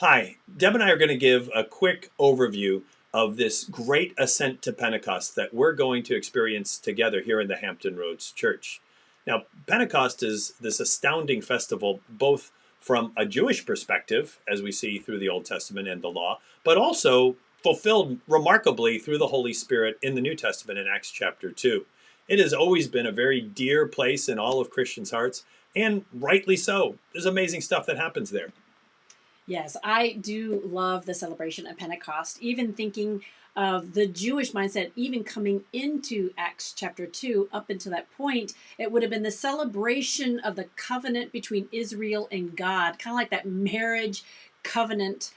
Hi, Deb and I are going to give a quick overview of this great ascent to Pentecost that we're going to experience together here in the Hampton Roads Church. Now, Pentecost is this astounding festival, both from a Jewish perspective, as we see through the Old Testament and the law, but also fulfilled remarkably through the Holy Spirit in the New Testament in Acts chapter 2. It has always been a very dear place in all of Christians' hearts, and rightly so. There's amazing stuff that happens there. Yes, I do love the celebration of Pentecost, even thinking of the Jewish mindset, even coming into Acts chapter 2, up until that point, it would have been the celebration of the covenant between Israel and God, kind of like that marriage covenant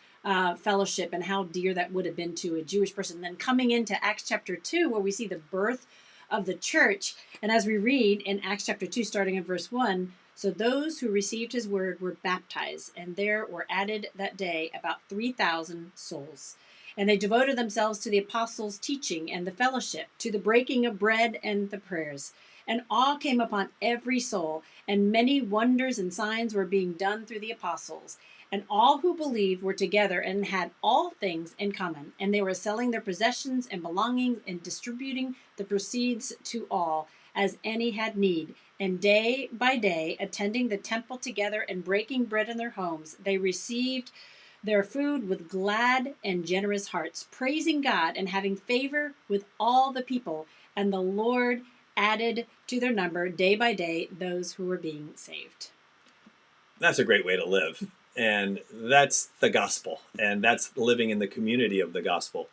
fellowship, and how dear that would have been to a Jewish person. Then coming into Acts chapter 2, where we see the birth of the church. And as we read in Acts chapter 2, starting in verse 1, so those who received his word were baptized, and there were added that day about 3,000 souls. And they devoted themselves to the apostles' teaching and the fellowship, to the breaking of bread and the prayers. And awe came upon every soul, and many wonders and signs were being done through the apostles. And all who believed were together and had all things in common. And they were selling their possessions and belongings and distributing the proceeds to all, as any had need. And day by day, attending the temple together and breaking bread in their homes, they received their food with glad and generous hearts, praising God and having favor with all the people. And the Lord added to their number day by day those who were being saved. That's a great way to live. And that's the gospel. And that's living in the community of the gospel.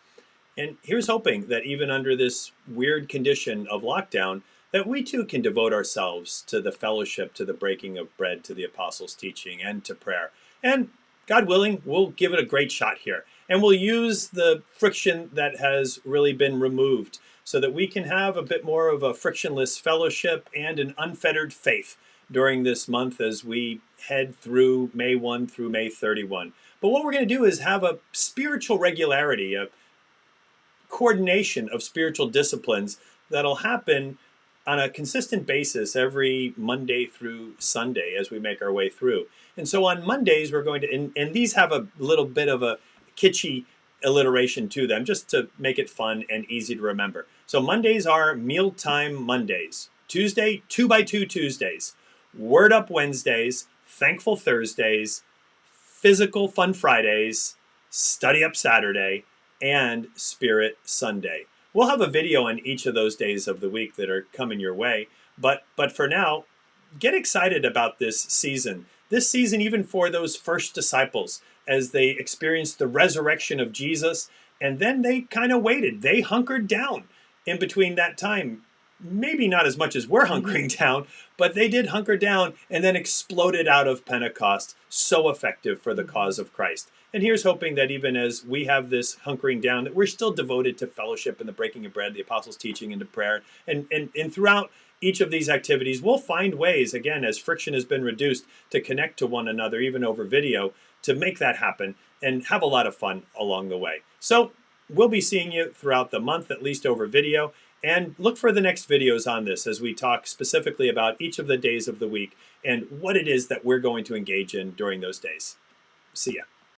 And here's hoping that even under this weird condition of lockdown, that we too can devote ourselves to the fellowship, to the breaking of bread, to the apostles' teaching, and to prayer. And God willing, we'll give it a great shot here. And we'll use the friction that has really been removed so that we can have a bit more of a frictionless fellowship and an unfettered faith during this month as we head through May 1 through May 31. But what we're going to do is have a spiritual regularity, a coordination of spiritual disciplines that'll happen on a consistent basis every Monday through Sunday as we make our way through. And so on Mondays, we're going to, and these have a little bit of a kitschy alliteration to them just to make it fun and easy to remember. So Mondays are Mealtime Mondays, Tuesday, 2x2 Tuesdays, Word Up Wednesdays, Thankful Thursdays, Physical Fun Fridays, Study Up Saturday, and Spirit Sunday. We'll have a video on each of those days of the week that are coming your way. But for now, get excited about this season. This season, even for those first disciples, as they experienced the resurrection of Jesus, and then they kind of waited. They hunkered down in between that time. Maybe not as much as we're hunkering down, but they did hunker down and then exploded out of Pentecost, so effective for the cause of Christ. And here's hoping that even as we have this hunkering down, that we're still devoted to fellowship and the breaking of bread, the apostles' teaching, and to prayer. And throughout each of these activities, we'll find ways, again, as friction has been reduced, to connect to one another, even over video, to make that happen and have a lot of fun along the way. So we'll be seeing you throughout the month, at least over video. And look for the next videos on this as we talk specifically about each of the days of the week and what it is that we're going to engage in during those days. See ya.